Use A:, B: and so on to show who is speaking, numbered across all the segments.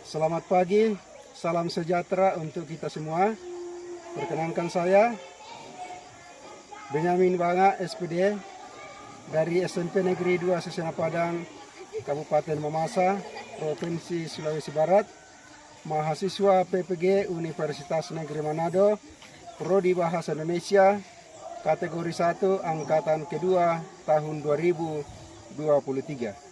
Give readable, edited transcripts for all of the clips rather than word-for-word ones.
A: Selamat pagi, salam sejahtera untuk kita semua. Perkenankan saya, Benyamin Banga, SPD, dari SMP Negeri 2 Sesena Padang, Kabupaten Mamasa, Provinsi Sulawesi Barat, mahasiswa PPG Universitas Negeri Manado, Prodi Bahasa Indonesia, kategori 1, angkatan kedua, tahun 2023.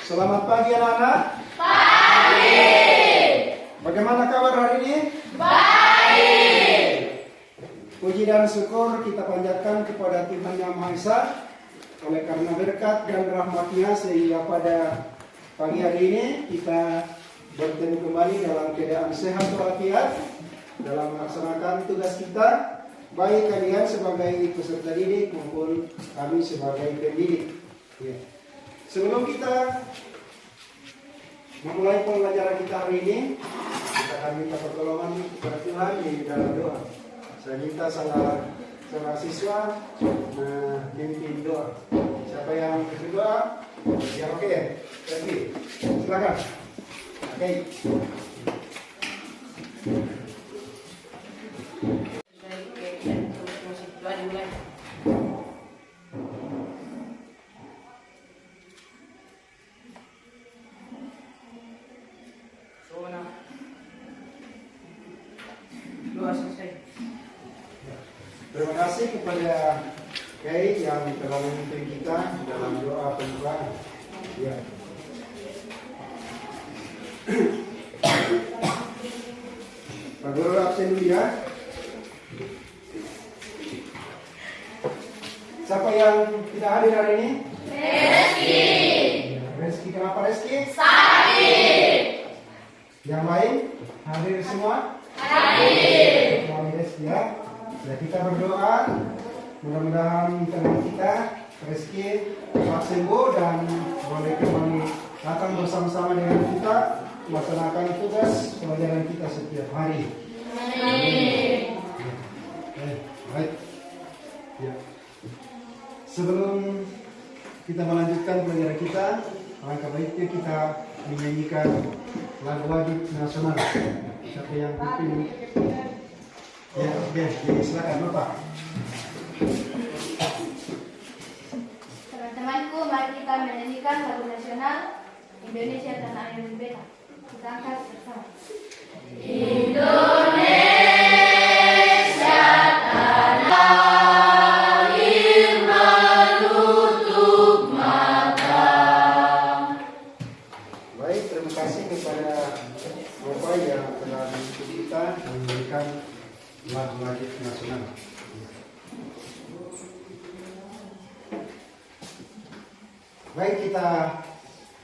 A: Selamat pagi anak-anak.
B: Pagi.
A: Bagaimana kabar hari ini?
B: Baik.
A: Puji dan syukur kita panjatkan kepada Tuhan Yang Maha Esa oleh karena berkat dan rahmat-Nya sehingga pada pagi hari ini kita bertemu kembali dalam keadaan sehat walafiat dalam melaksanakan tugas kita, baik kalian sebagai peserta didik maupun kami sebagai pendidik. Ya. Sebelum kita memulai pembelajaran kita hari ini, kita akan minta pertolongan kepada Tuhan di dalam doa. Saya minta salah siswa memimpin doa. Siapa yang berdoa? Ya oke. Oke. Silakan. Oke. Terima kasih kepada Kiai yang telah memimpin kita dalam doa pembukaan. Ya. Pak Guru absen dulu ya. Siapa yang tidak hadir hari ini?
B: Reski.
A: Reski, kenapa Reski?
B: Sakit.
A: Yang lain hadir semua?
B: Hadir.
A: Kami Reski ya. Ya, kita berdoa mudah-mudahan teman kita Reski cepat sembuh dan boleh kembali datang bersama-sama dengan kita melaksanakan tugas pelajaran kita setiap hari.
B: Amin.
A: Baik. Ya. Sebelum kita melanjutkan pelajaran kita, alangkah baiknya kita menyanyikan lagu wajib nasional. Siapa yang berpilih? Ya, silakan Bapak.
C: Teman-temanku, mari kita menyanyikan lagu nasional Indonesia Tanah Air Berbeda. Kita angkat bersama.
B: Indonesia tanah air menutup mata.
A: Baik, terima kasih kepada Bapak yang telah mengikuti kita memberikan lagu wajib nasional. Baik, kita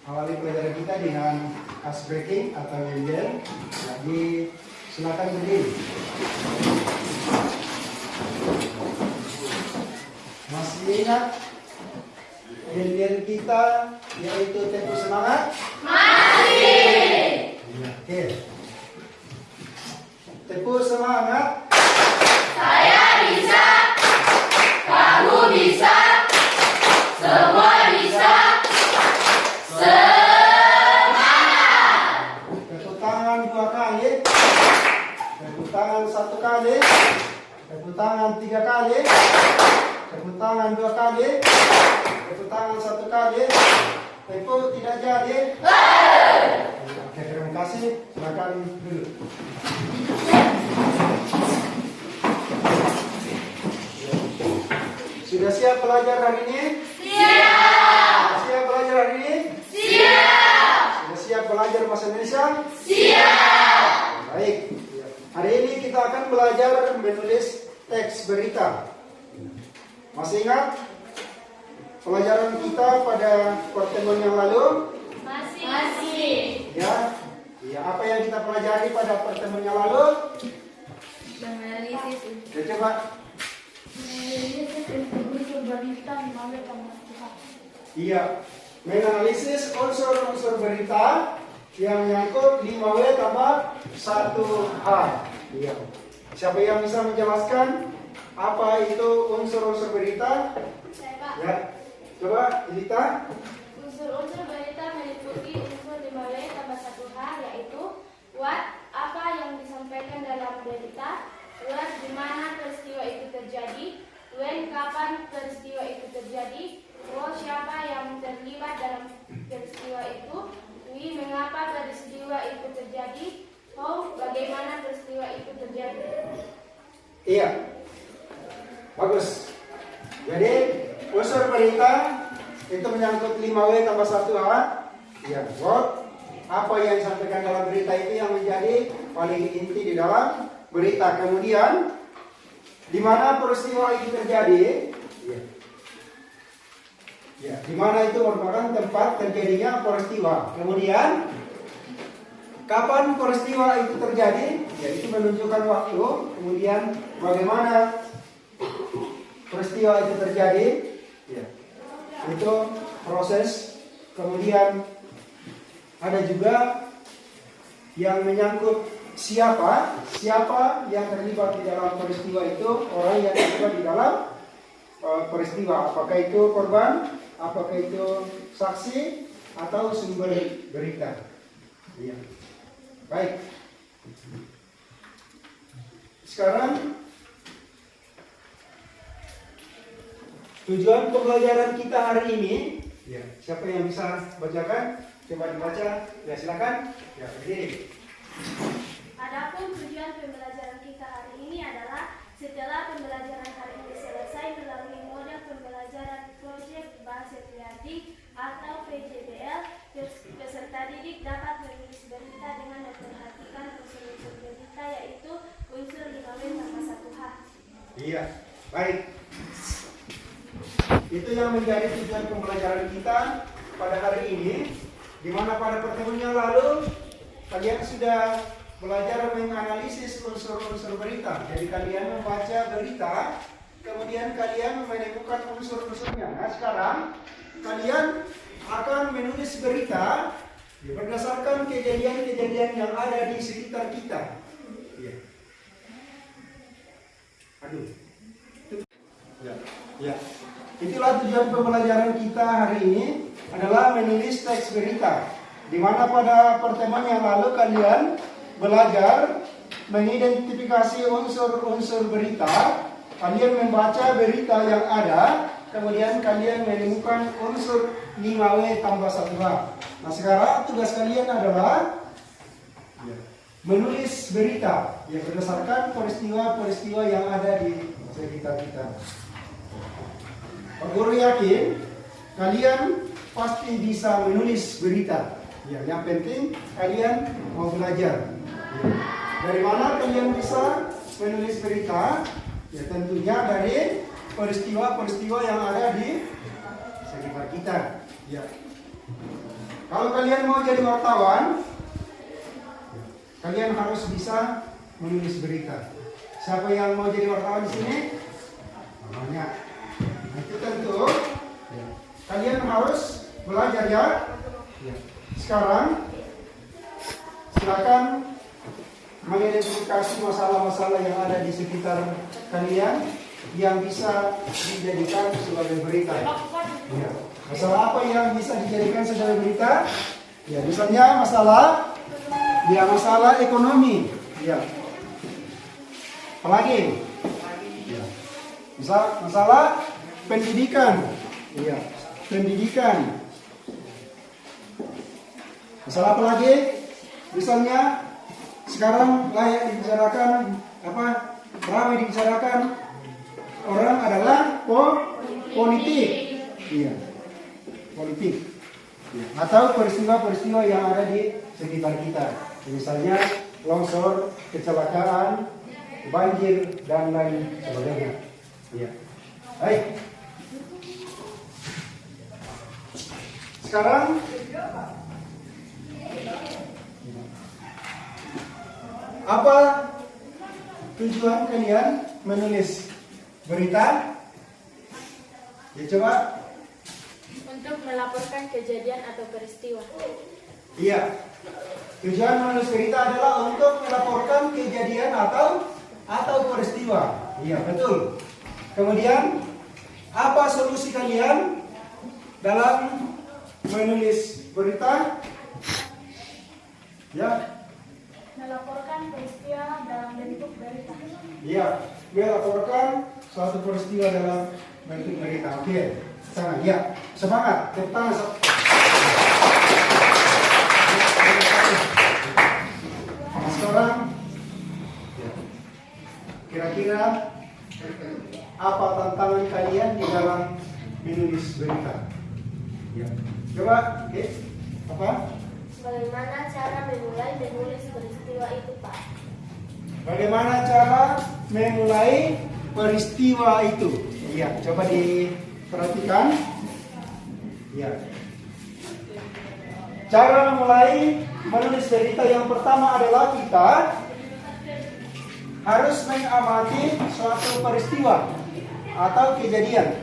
A: awali pelajaran kita dengan ice breaking atau yel-yel. Jadi silakan berdiri. Masih ingat yel-yel kita yaitu tempo semangat?
B: Masih.
A: Oke. Tempo semangat.
B: Saya bisa. Kamu bisa. Semua bisa. Semangat.
A: Tepuk tangan 2 kali. Tepuk tangan 1 kali. Tepuk tangan 3 kali. Tepuk tangan 2 kali. Tepuk tangan 1 kali. Tepuk tidak jadi. Oke, terima kasih. Silakan duduk. Sudah siap belajar hari ini?
B: Siap.
A: Sudah siap belajar hari ini?
B: Siap.
A: Sudah siap belajar bahasa Indonesia?
B: Siap.
A: Baik. Hari ini kita akan belajar menulis teks berita. Masih ingat pelajaran kita pada pertemuan yang lalu?
B: Masih.
A: Ya. Ya, apa yang kita pelajari pada pertemuan yang lalu?
C: Menganalisis
A: Ya, coba.
C: unsur berita melalui pembentukan.
A: Iya. Menganalisis unsur-unsur berita yang menyangkut 5W tambah 1H. Iya. Siapa yang bisa menjelaskan apa itu unsur-unsur berita?
C: Saya Pak.
A: Ya. Coba, Lita.
C: Unsur-unsur berita meliputi unsur 5W tambah 1H, yaitu what, apa yang disampaikan dalam berita, where, di mana peristiwa itu terjadi, when, kapan peristiwa itu terjadi, who, siapa yang terlibat dalam peristiwa itu, we, mengapa peristiwa itu terjadi, how, bagaimana peristiwa itu terjadi.
A: Iya. Bagus. Jadi, unsur berita itu menyangkut 5W tambah 1H. Ya, what? Apa yang disampaikan dalam berita itu yang menjadi paling inti di dalam berita. Kemudian, di mana peristiwa itu terjadi? Ya. Ya, di mana itu merupakan tempat terjadinya peristiwa. Kemudian, kapan peristiwa itu terjadi? Ya, itu menunjukkan waktu. Kemudian, bagaimana peristiwa itu terjadi? Ya. Itu proses. Kemudian ada juga yang menyangkut siapa yang terlibat di dalam peristiwa itu, orang yang terlibat di dalam peristiwa, apakah itu korban, apakah itu saksi atau sumber berita. Iya. Baik. Sekarang tujuan pembelajaran kita hari ini, ya, siapa yang bisa bacakan? Coba dibaca. Ya, silakan. Ya, berdiri.
C: Adapun tujuan pembelajaran kita hari ini adalah setelah pembelajaran hari ini selesai melalui model pembelajaran proyek bahasa kreatif atau PJBL, peserta didik dapat menulis berita dengan memperhatikan unsur-unsur berita, yaitu unsur 5W tambah 1H.
A: Iya, baik. Itu yang menjadi tujuan pembelajaran kita pada hari ini, di mana pada pertemuan yang lalu kalian sudah belajar menganalisis unsur-unsur berita. Jadi kalian membaca berita, kemudian kalian menemukan unsur-unsurnya. Nah, sekarang kalian akan menulis berita berdasarkan kejadian-kejadian yang ada di sekitar kita. Ya. Aduh. Ya. Ya. Itulah tujuan pembelajaran kita hari ini, adalah menulis teks berita. Di mana pada pertemuan yang lalu kalian belajar mengidentifikasi unsur-unsur berita, kalian membaca berita yang ada, kemudian kalian menemukan unsur 5W tambah 1H. Nah, sekarang tugas kalian adalah menulis berita yang berdasarkan peristiwa-peristiwa yang ada di sekitar kita. Pak Guru yakin kalian pasti bisa menulis berita. Ya, yang penting kalian mau belajar. Ya. Dari mana kalian bisa menulis berita? Ya, tentunya dari peristiwa-peristiwa yang ada di sekitar kita. Ya. Kalau kalian mau jadi wartawan, kalian harus bisa menulis berita. Siapa yang mau jadi wartawan di sini? Banyak. Nah, itu tentu kalian harus belajar, ya. Sekarang silakan mengidentifikasi masalah-masalah yang ada di sekitar kalian yang bisa dijadikan sebagai berita. Ya. Masalah apa yang bisa dijadikan sebagai berita? Ya, misalnya masalah ekonomi. Ya. Apalagi? Ya. Masalah pendidikan. Ya. Pendidikan. Masalah apa lagi? Misalnya sekarang layak dibicarakan ramai dibicarakan orang adalah politik. Iya. Politik. Ya. Atau peristiwa-peristiwa yang ada di sekitar kita. Misalnya longsor, kecelakaan, banjir dan lain sebagainya. Ya. Baik. Sekarang apa tujuan kalian menulis berita? Ya coba.
C: Untuk melaporkan kejadian atau peristiwa.
A: Iya. Tujuan menulis berita adalah untuk melaporkan kejadian atau peristiwa. Iya, betul. Kemudian apa solusi kalian dalam menulis berita? Ya.
C: Melaporkan peristiwa dalam bentuk berita.
A: Iya, melaporkan suatu peristiwa dalam bentuk berita. Oke, sana. Ya, semangat. Tepuk tangan. Nah, sekarang, kira-kira apa tantangan kalian di dalam menulis berita? Ya, coba. Oke, apa?
C: Bagaimana cara memulai menulis peristiwa itu, Pak?
A: Bagaimana cara memulai peristiwa itu? Iya, coba diperhatikan. Ya. Cara memulai menulis berita yang pertama adalah kita harus mengamati suatu peristiwa atau kejadian.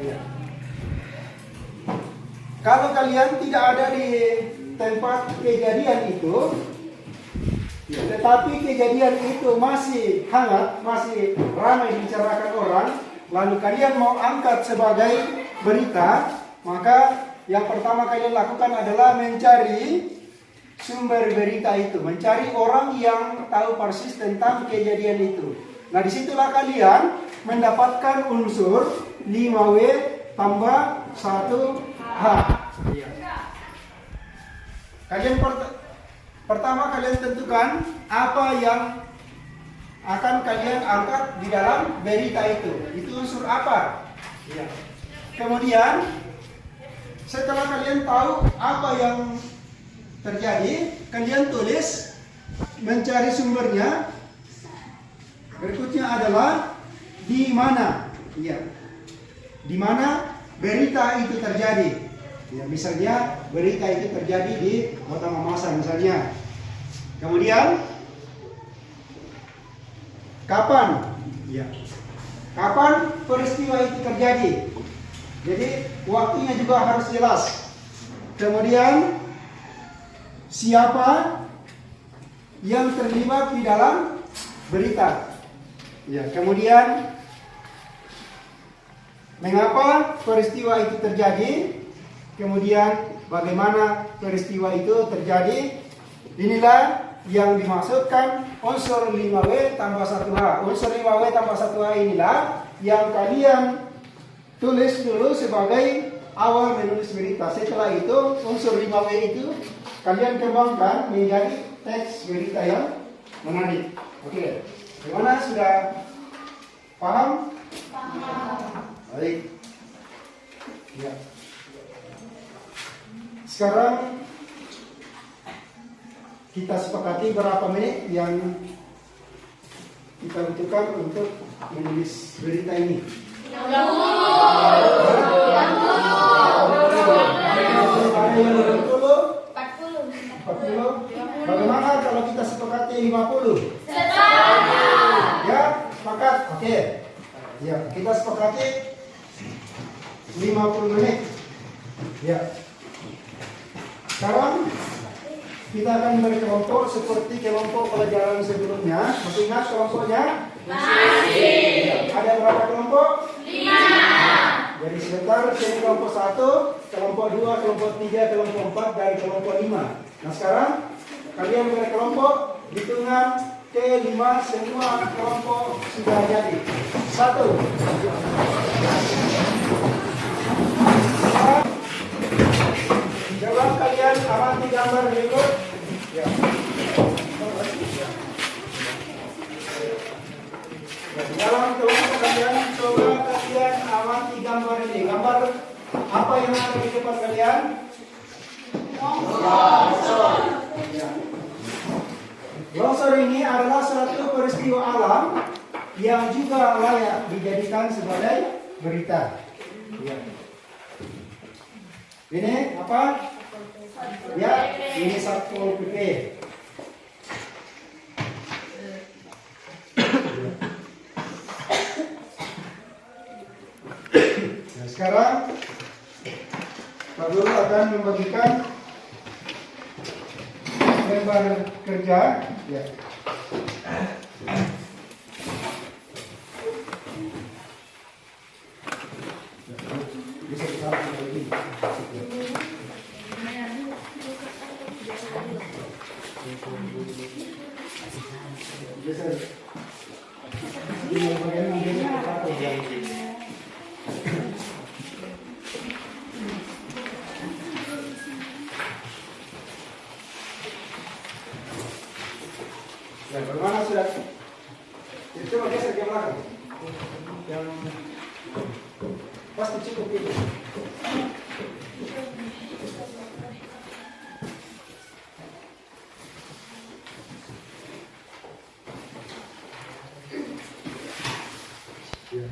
A: Ya. Kalau kalian tidak ada di tempat kejadian itu, tetapi kejadian itu masih hangat, masih ramai dibicarakan orang, lalu kalian mau angkat sebagai berita, maka yang pertama kalian lakukan adalah mencari sumber berita itu, mencari orang yang tahu persis tentang kejadian itu. Nah, disitulah kalian mendapatkan unsur 5W tambah 1H. Kalian pertama kalian tentukan apa yang akan kalian angkat di dalam berita itu. Itu unsur apa? Ya. Kemudian setelah kalian tahu apa yang terjadi, kalian tulis, mencari sumbernya. Berikutnya adalah di mana. Ya. Di mana berita itu terjadi. Ya, misalnya berita itu terjadi di Kota Mamasa misalnya. Kemudian kapan? Ya. Kapan peristiwa itu terjadi? Jadi waktunya juga harus jelas. Kemudian siapa yang terlibat di dalam berita? Ya, kemudian mengapa peristiwa itu terjadi? Kemudian bagaimana peristiwa itu terjadi? Inilah yang dimaksudkan unsur 5W tambah 1H. Unsur 5W tambah 1H inilah yang kalian tulis dulu sebagai awal menulis berita. Setelah itu unsur 5W itu kalian kembangkan menjadi teks berita yang menarik. Oke, bagaimana, sudah paham? Paham. Baik. Ya. Sekarang kita sepakati berapa menit yang kita butuhkan untuk menulis berita ini.
C: 30.
A: Ada yang 40? 40. Bagaimana kalau kita sepakati 50? Ya, sepakat. Oke. Ya, kita sepakati 50 menit. Ya. Sekarang kita akan berkelompok seperti kelompok pelajaran sebelumnya. Masih ingat kelompoknya?
B: Masih.
A: Ada berapa kelompok?
B: 5.
A: Jadi sebentar, ini kelompok 1, kelompok 2, kelompok 3, kelompok 4, dan kelompok 5. Nah sekarang kalian berkelompok, hitungan ke-5 semua kelompok sudah jadi. 1. Coba kalian amati gambar berikut. Ya. Di dalam kelompok kalian, coba kalian amati gambar ini. Gambar apa yang ada di depan kalian? Longsor. Ya. Longsor ini adalah suatu peristiwa alam yang juga layak dijadikan sebagai berita. Ya. Ini apa? Ya, ini Satpol PP. Nah, sekarang Pak Guru akan membagikan lembar kerja. Ya. Bisa ditaruh lagi. Bisa. Ini bagian ambilnya apa ya? Ya, bagaimana sudah? Itu coba geser ke belakang. Yang pasti cukup itu. Ya.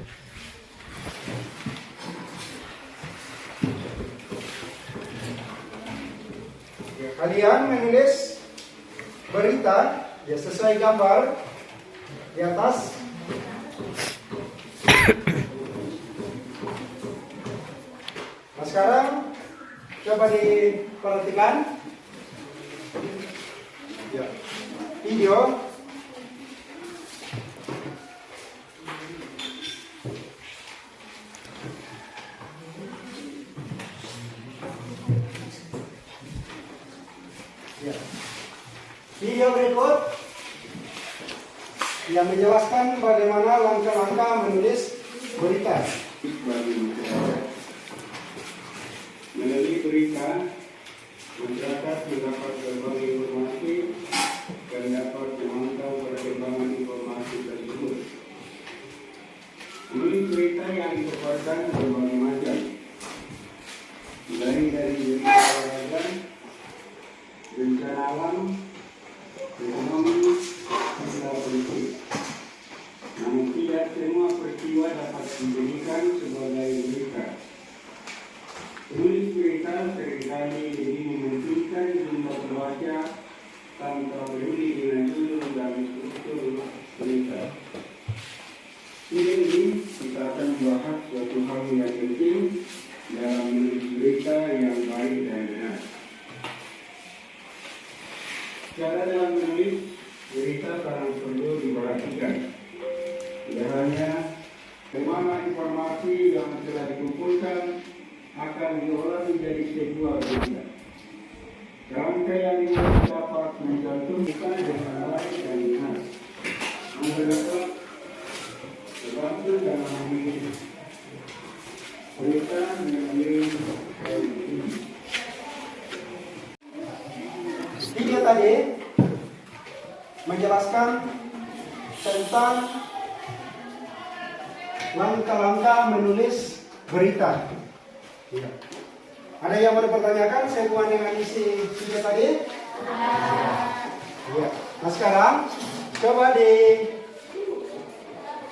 A: Ya, kalian menulis berita ya sesuai gambar di atas. Nah, sekarang coba diperhatikan ya. Video. Ya. Video berikut yang menjelaskan bagaimana langkah-langkah menulis berita.
D: Melalui berita, masyarakat mendapat berbagai informasi dan dapat memantau perkembangan informasi tersebut. Menulis berita yang dikeluarkan berbagai macam, dari berita olahraga, bencana alam, ekonomi, hingga politik. Namun tidak semua peristiwa dapat dijadikan sebagai berita. Penulis berita seringkali lebih mementingkan jumlah pembaca tanpa peduli dengan judul dan struktur berita. Ini kita akan membahas suatu hal yang penting dalam menulis berita yang baik dan benar. Cara dalam menulis berita sangat perlu diperhatikan. Tidak hanya kemana informasi yang telah dikumpulkan akan diolah menjadi sebuah berita. Rangkaian ini dapat mencantumkan dengan baik dan benar. Dapat terbantu dalam memilih berita melalui
A: Video tadi menjelaskan tentang langkah-langkah menulis berita. Ya. Ada yang mau dipertanyakan sehubungan dengan isi video tadi? Ya. Nah, sekarang coba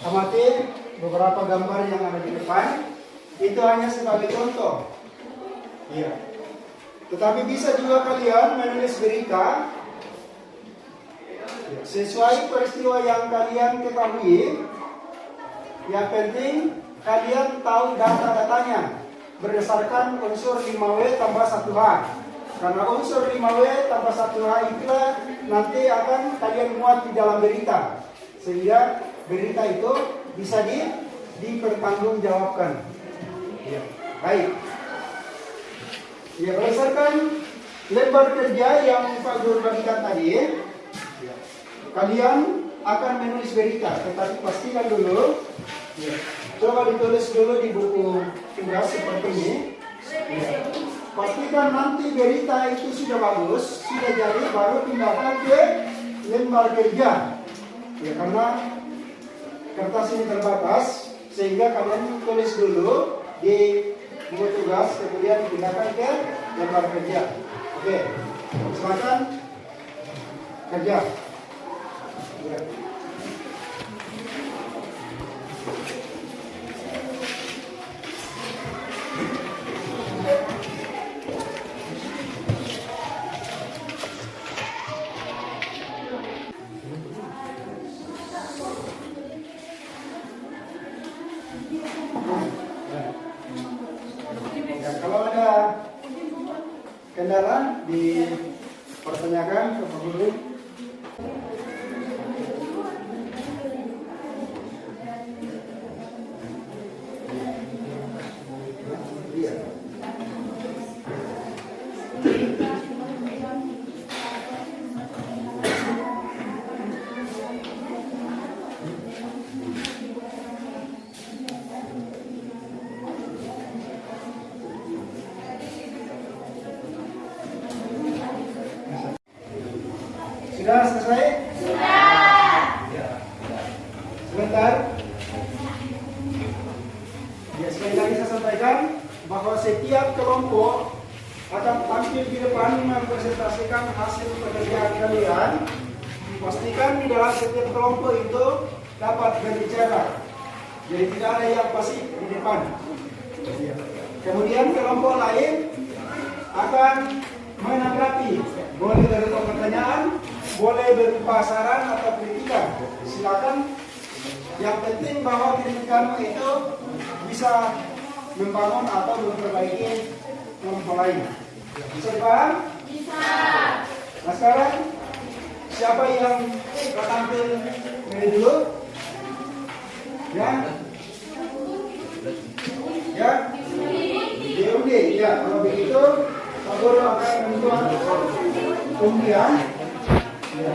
A: amati beberapa gambar yang ada di depan. Itu hanya sebagai contoh. Ya. Tetapi bisa juga kalian menulis berita sesuai peristiwa yang kalian ketahui. Yang penting kalian tahu data-datanya berdasarkan unsur 5W tambah 1H. Karena unsur 5W tambah 1H itulah nanti akan kalian muat di dalam berita. Sehingga berita itu bisa dipertanggungjawabkan. Ya, baik. Ya, berdasarkan lembar kerja yang Pak Guru bagikan tadi, ya, kalian akan menulis berita, tetapi pastikan dulu, ya, coba ditulis dulu di buku tugas seperti ini. Ya. pastikan nanti berita itu sudah bagus, sudah jadi, baru pindahkan ke lembar kerja. Ya, karena kertas ini terbatas, sehingga kalian tulis dulu di buku tugas, kemudian pindahkan ke lembar kerja. Oke, silakan kerja. Ya. Ya, kalau ada kendala dipertanyakan ke Pak Guru. Iya. Sudah selesai? Sudah. Ya. Sebentar. Ya, sekali lagi saya sampaikan bahwa setiap kelompok akan tampil di depan mempresentasikan hasil pekerjaan kalian. Pastikan di dalam setiap kelompok itu dapat berbicara. Jadi tidak ada yang pasif di depan. Ya. Kemudian kelompok lain akan menanggapi, boleh berupa pertanyaan, boleh berupa saran atau kritikan. Silakan. Yang penting bahwa kritikan itu bisa membangun atau memperbaiki kelompok lain. Bisa dipaham? Bisa. Nah sekarang siapa yang tampil dari dulu? Ya? Ya? Diundi. Ya, kalau begitu Pak Guru akan membuat undian. Ya.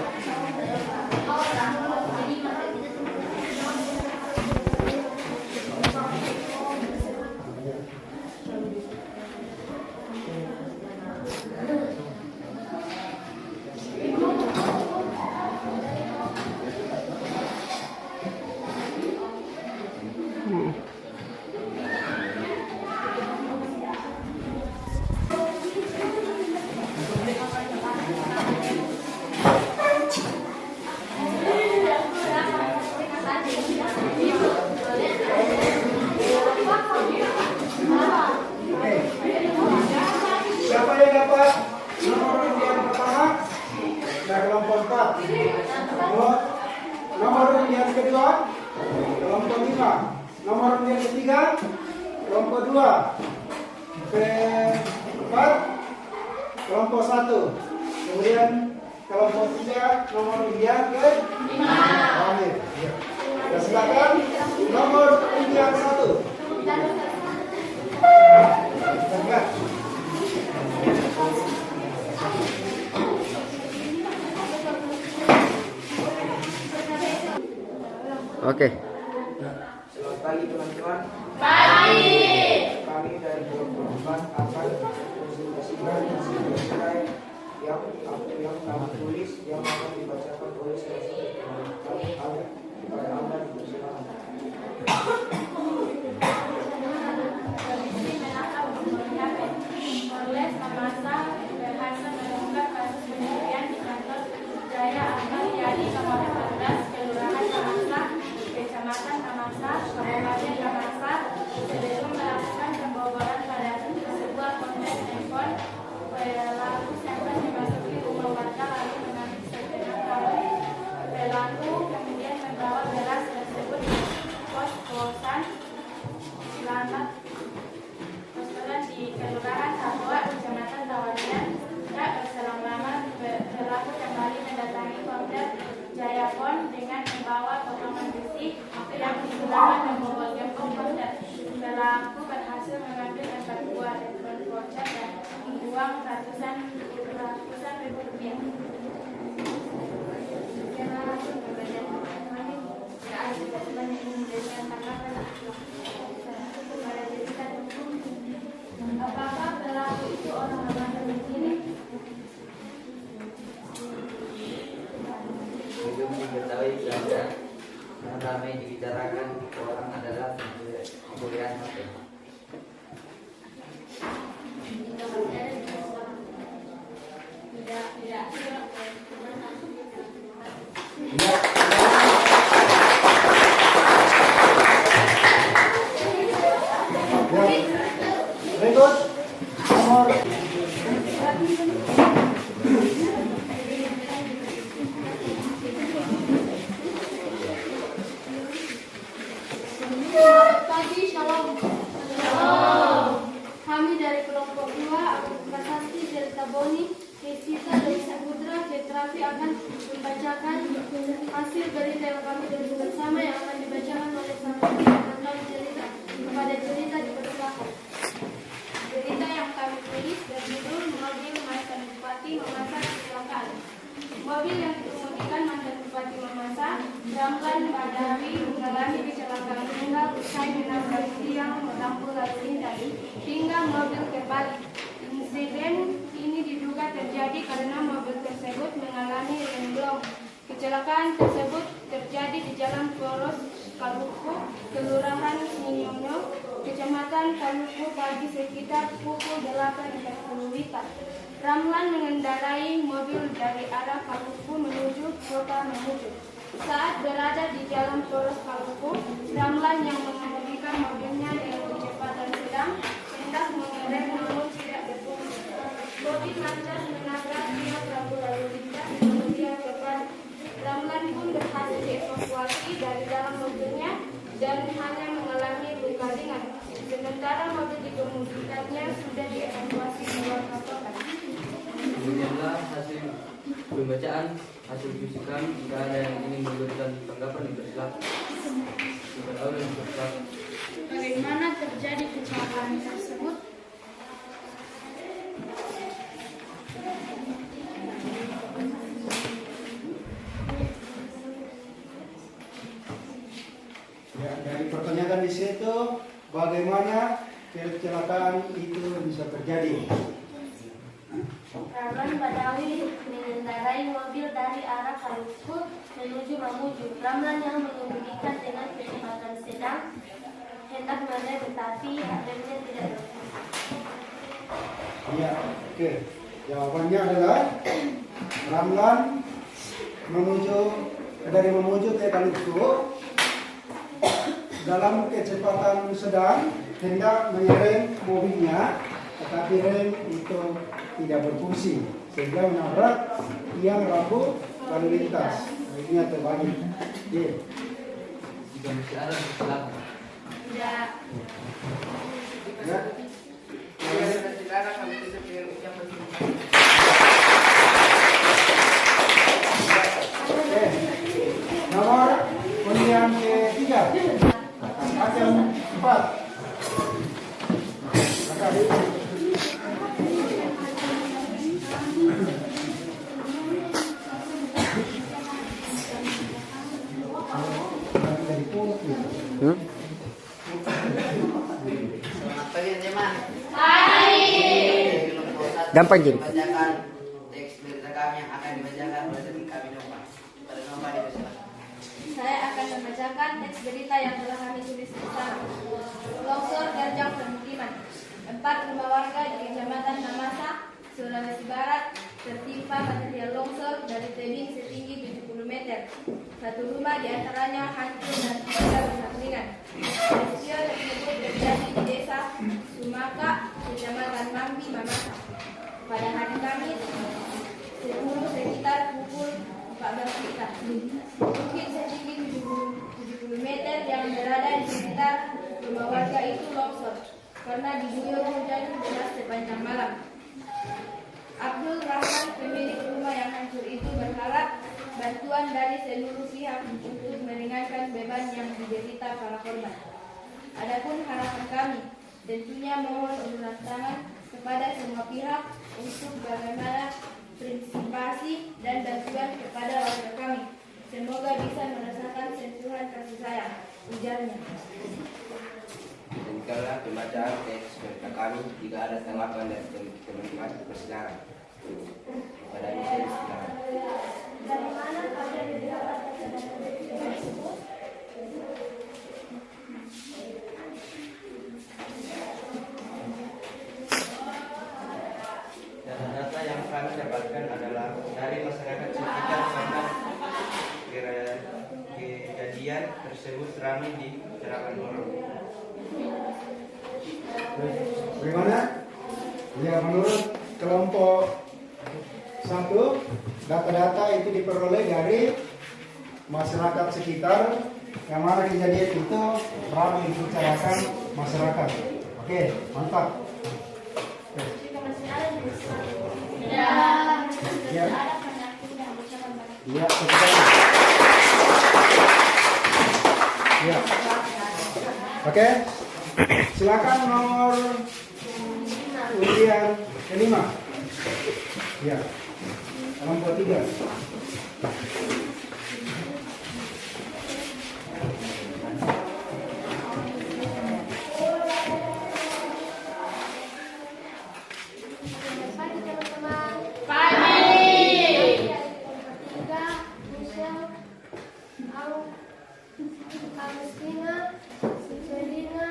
A: Siapa yang dapat nomor undian pertama? Dari kelompok 4. Nomor undian kedua? Kelompok 5. Nomor undian ketiga? Kelompok 2. Keempat? Kelompok 1. Kemudian kelompok 3 nomor undian ke 5. Ya, silakan nomor undian 1. Tegak.
E: Oke.
F: Selamat pagi teman-teman.
B: Pagi.
F: Kami dari kelompok 4 akan presentasikan hasil nilai yang kami tulis yang akan dibacakan oleh salah satu kepada Anda dipersilakan.
C: Polres Mamasa berhasil mengungkap kasus pencurian di kantor Jaya Ahmad Yani nomor 14 Kelurahan Mamasa, Kecamatan Mamasa, Kabupaten Mamasa, sebelum melakukan pembobolan pada sebuah konten handphone. Pelaku sempat memasuki rumah warga lalu mengambil segenap kalung. Pelaku kemudian membawa beras tersebut ke kos-kosan Selamat di Kelurahan Sapoa, Kecamatan Tawarian. Tak berselang lama, pelaku kembali mendatangi Polres Jayapon dengan membawa potongan besi yang digunakan membobol gembok dan pelaku berhasil mengambil 4 buah telepon voucher dan uang ratusan ribu rupiah. Apakah pelaku itu
E: ramai dibicarakan orang adalah pemberian HP.
A: Berikut nomor
C: Pagi, shalom. Kami dari kelompok 2 akan prasasti Delta Boni, Hesita dari Samudra, Ketrafi akan membacakan hasil berita yang kami tulis bersama yang akan dibacakan oleh Samudra tentang cerita kepada cerita dipersilakan. Berita yang kami tulis berjudul Mobil Mantan Bupati Mamasa Kecelakaan. Mobil yang dikemudikan mantan Bupati Mamasa, Ramlan Badawi, mengalami kecelakaan tunggal usai menabrak tiang lampu lalu lintas hingga mobil terbalik. Insiden ini diduga terjadi karena mobil tersebut mengalami remblong. Kecelakaan tersebut terjadi di Jalan Poros Kaluku, Kelurahan Sinyonyo, Kecamatan Kaluku pagi sekitar pukul 8.40 WIB. Ramlan mengendarai mobil dari arah Kaluku menuju kota Mamuju. Saat berada di Jalan Poros Kaluku, Ramlan yang mengemudikan mobilnya dengan kecepatan sedang hendak mengerem namun tidak berfungsi. Mobil lantas menabrak tiang lampu lalu lintas kemudian terbalik. Ramlan pun berhasil dievakuasi dari dalam mobilnya dan hanya mengalami luka ringan. Sementara mobil dikemudikannya sudah dievakuasi keluar kota.
E: Demikianlah hasil pembacaan hasil fisikam. Jika ada yang ingin memberikan tanggapan dipersilakan.
C: Bagaimana terjadi kecelakaan tersebut?
A: ya, dari pertanyaan di situ bagaimana kecelakaan itu bisa terjadi.
C: Ramlan Badawi mengendarai mobil dari arah Kaluku menuju Mamuju. Ramlan yang mengemudikan dengan kecepatan sedang hendak mengerem tetapi remnya tidak berfungsi.
A: Ya, oke. Jawabannya adalah Ramlan dari Mamuju ke Kaluku dalam kecepatan sedang hendak mengerem mobilnya, tetapi rem itu tidak berfungsi sehingga menabrak tiang lampu lalu lintas. Akhirnya terbalik.
E: Jika masih ada silakan.
C: Tidak.
A: Ya. Oke. Nomor undian ketiga. Akan 4.
F: Gampang jadi.
E: Bacakan teks berita kami yang akan dibacakan oleh kami Nova. Pada Nova dipersilakan.
C: Saya akan membacakan teks berita yang telah kami tulis bersama. Longsor Garjang Permukiman. 4 rumah warga di Kecamatan Mamasa, Sulawesi Barat tertimpa material longsor dari tebing setinggi 70 meter. 1 rumah diantaranya hancur dan 3 rusak ringan. Peristiwa tersebut terjadi di Desa Sumaka, Kecamatan Mambi, Mamasa. Pada hari Kamis, sekitar pukul 14 WIB. Bukit setinggi 70 meter yang berada di sekitar rumah warga itu longsor karena diguyur hujan deras sepanjang malam. Abdul Rahman, pemilik rumah yang hancur itu, berharap bantuan dari seluruh pihak untuk meringankan beban yang diderita para korban. Adapun harapan kami, tentunya mohon uluran tangan kepada semua pihak untuk bagaimana partisipasi dan bantuan kepada warga kami. Semoga bisa merasakan sentuhan kasih sayang, ujarnya.
E: Demikianlah pembacaan teks berita kami. Jika ada tanggapan dari teman-teman dipersilakan. Pada ini saya silakan.
C: Dari mana ada beberapa tersebut?
E: kami dapatkan adalah dari masyarakat sekitar karena kejadian tersebut ramai dibicarakan orang.
A: Bagaimana? Ya, menurut kelompok 1, data-data itu diperoleh dari masyarakat sekitar yang mana kejadian itu ramai dibicarakan masyarakat. Oke, mantap.
C: Jika masih ada yang
B: Ya.
A: Ya.
C: ada pendamping yang bersama barat.
A: Ya, ketika ya. Oke. Silakan nomor ujian kelima. Ya. Kelompok 3.
C: Selamat pagi teman-teman.
B: Pagi.
C: Tiga, Michelle, Agustina, Selina,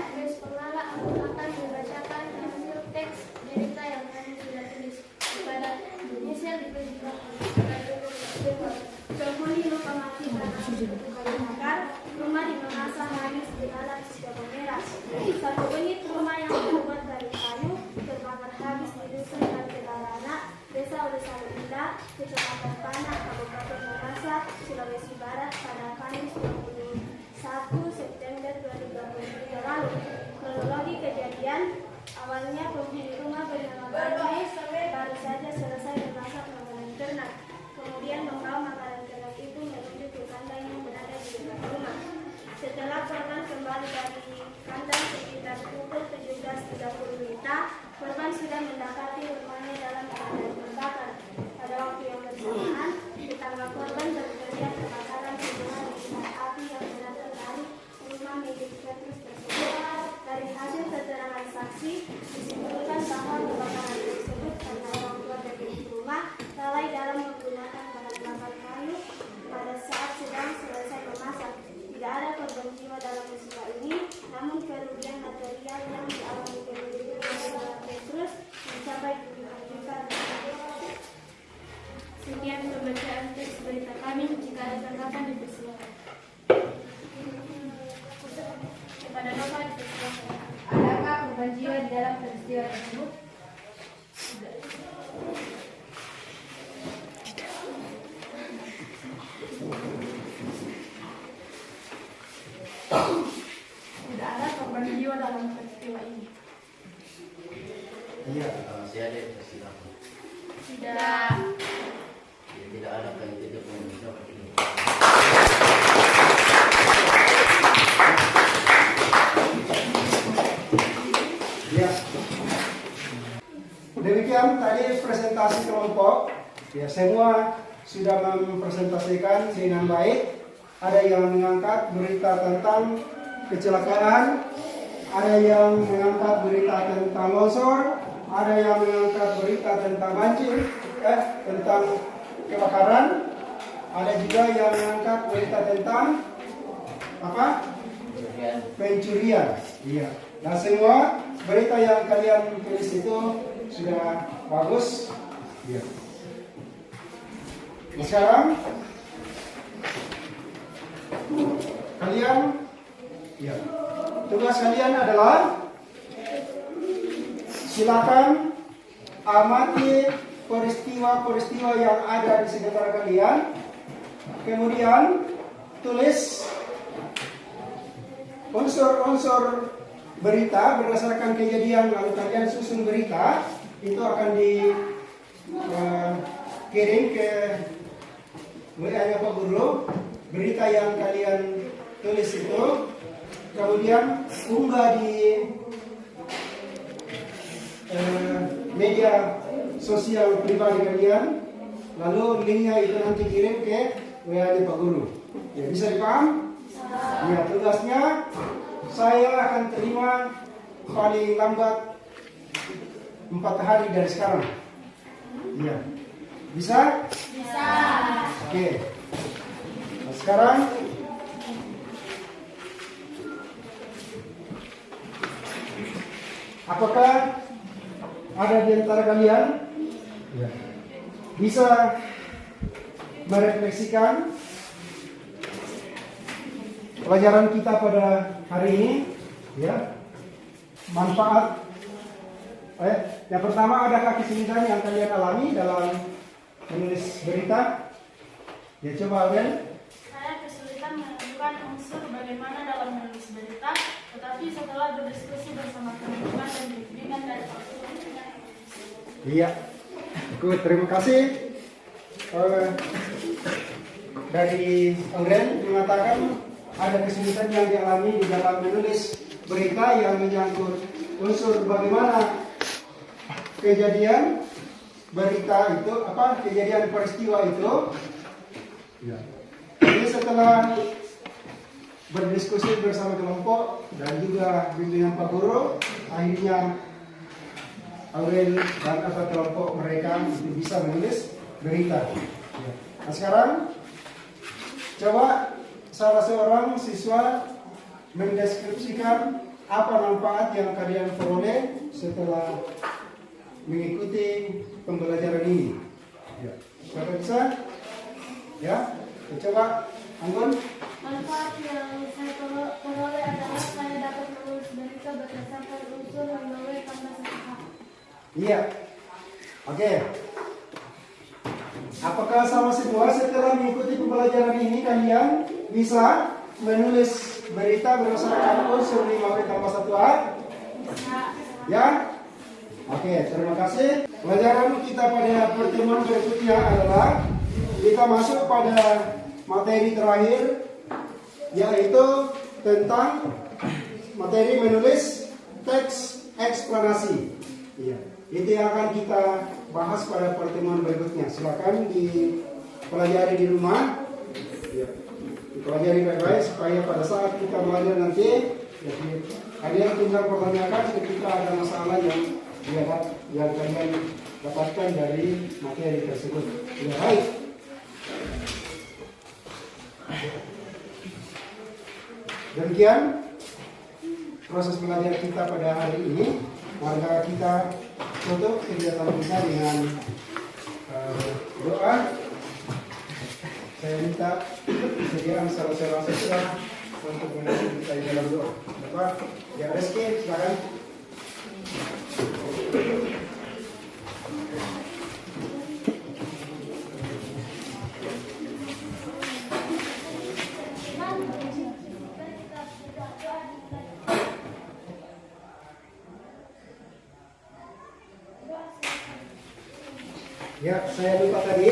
C: Grace Pengala akan membacakan hasil teks berita yang kami sudah tulis kepada Michelle diberitakan. Penghuni lupa mati karena terbakar, rumah di Makassar habis dilalap siapa merah. Satu unit rumah yang terbuat dari kayu terbakar habis di dusun Kartelarana, Desa Ulesan Indah, Kecamatan Panah, Kabupaten Makassar, Sulawesi Barat pada Kamis 21 September 2023 lalu. Kronologi kejadian awalnya penghuni rumah bernama Bane baru saja selesai memasak makanan ternak. Kemudian membawa makanan ternak itu menuju ke kandang yang berada di dekat rumah. Setelah korban kembali dari kandang sekitar pukul 17.30 WITA, korban sudah mendapati rumahnya dalam keadaan terbakar. Pada waktu yang bersamaan, tetangga korban berteriak kebakaran rumah dengan api yang berasal dari rumah milik Petrus tersebut. Dari hasil keterangan saksi, disimpulkan bahwa kebakaran tersebut karena orang tua dari rumah lalai dalam menggunakan bahan bakar kayu pada saat sedang selesai memasak. Tidak ada korban jiwa dalam musibah ini, namun kerugian material yang dialami pemilik rumah Petrus mencapai jutaan juta. Sekian pembacaan teks berita kami. Jika ada tanggapan dipersilakan. Kepada Nova dipersilakan.
B: Adakah korban jiwa di dalam peristiwa tersebut?
C: Tidak ada korban jiwa dalam peristiwa ini.
A: Iya.
G: Masih ada persilakan.
C: Tidak.
G: Tidak ada kalau tidak bisa begini.
A: Ya. Demikian tadi presentasi kelompok. Ya, semua sudah mempresentasikan dengan baik. Ada yang mengangkat berita tentang kecelakaan, ada yang mengangkat berita tentang longsor, ada yang mengangkat berita tentang banjir, tentang kebakaran, ada juga yang mengangkat berita tentang apa? Pencurian. Iya. Nah, semua berita yang kalian tulis itu sudah bagus. Iya. Nah, sekarang kalian, ya, tugas kalian adalah silakan amati peristiwa-peristiwa yang ada di sekitar kalian, kemudian tulis unsur-unsur berita berdasarkan kejadian, lalu kalian susun berita itu akan dikirim ke WA-nya Pak Guru. Berita yang kalian tulis itu kemudian unggah di media sosial pribadi kalian, lalu linknya itu nanti kirim ke WA-nya Pak Guru. Ya, bisa dipaham? Ya, tugasnya saya akan terima paling lambat 4 hari dari sekarang. Ya, bisa? Bisa. Oke. Nah, sekarang apakah ada di antara kalian bisa merefleksikan pelajaran kita pada hari ini, ya, manfaat. Yang pertama, adakah kesulitan yang kalian alami dalam menulis berita? Ya, coba Aurel.
C: Saya kesulitan menemukan unsur bagaimana dalam menulis berita, tetapi setelah berdiskusi bersama teman-teman dan bimbingan dari fakultasnya.
A: Iya, good, terima kasih. Dari Aurel mengatakan ada kesulitan yang dialami di dalam menulis berita yang menyangkut unsur bagaimana kejadian berita itu, kejadian peristiwa itu. Jadi setelah berdiskusi bersama kelompok dan juga bimbingan Pak Guru, akhirnya Aurel dan atau kelompok mereka bisa menulis berita. Nah, sekarang coba salah seorang siswa mendeskripsikan apa manfaat yang kalian peroleh setelah mengikuti pembelajaran ini. Siapa bisa? Ya, coba Anggun.
C: Manfaat yang saya peroleh adalah saya dapat menulis berita berdasarkan unsur pegawai tambah 1H.
A: Iya. Oke. Apakah sama semua setelah mengikuti pembelajaran ini kalian bisa menulis berita berdasarkan unsur 5W tambah 1A? Ya? Oke, terima kasih. Pelajaran kita pada pertemuan berikutnya adalah kita masuk pada materi terakhir, yaitu tentang materi menulis teks eksplanasi. Iya. Itu yang akan kita bahas pada pertemuan berikutnya. Silakan dipelajari di rumah. Ya. Dipelajari baik-baik supaya pada saat kita belajar nanti, kalian tinggal pertanyakan ketika ada masalah yang kalian dapatkan dari materi tersebut. Ya, baik. Demikian proses belajar kita pada hari ini. Warga kita tutup kegiatan kita dengan doa. Saya minta kesediaan saudara-saudara sekalian untuk menuntut kita di dalam doa. Bapak, ya Reski, silakan. Ya, saya lupa tadi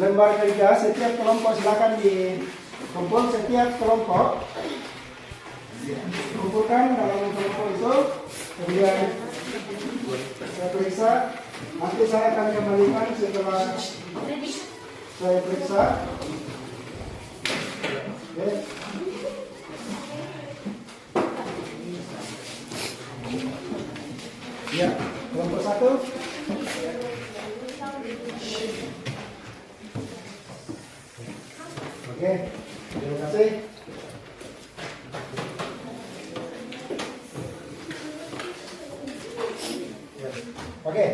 A: lembar kerja setiap kelompok silakan dikumpul setiap kelompok. Kumpulkan dalam kelompok itu, kemudian saya periksa. Nanti saya akan kembalikan setelah saya periksa. Oke. Ya, kelompok 1. Oke, terima kasih. Oke.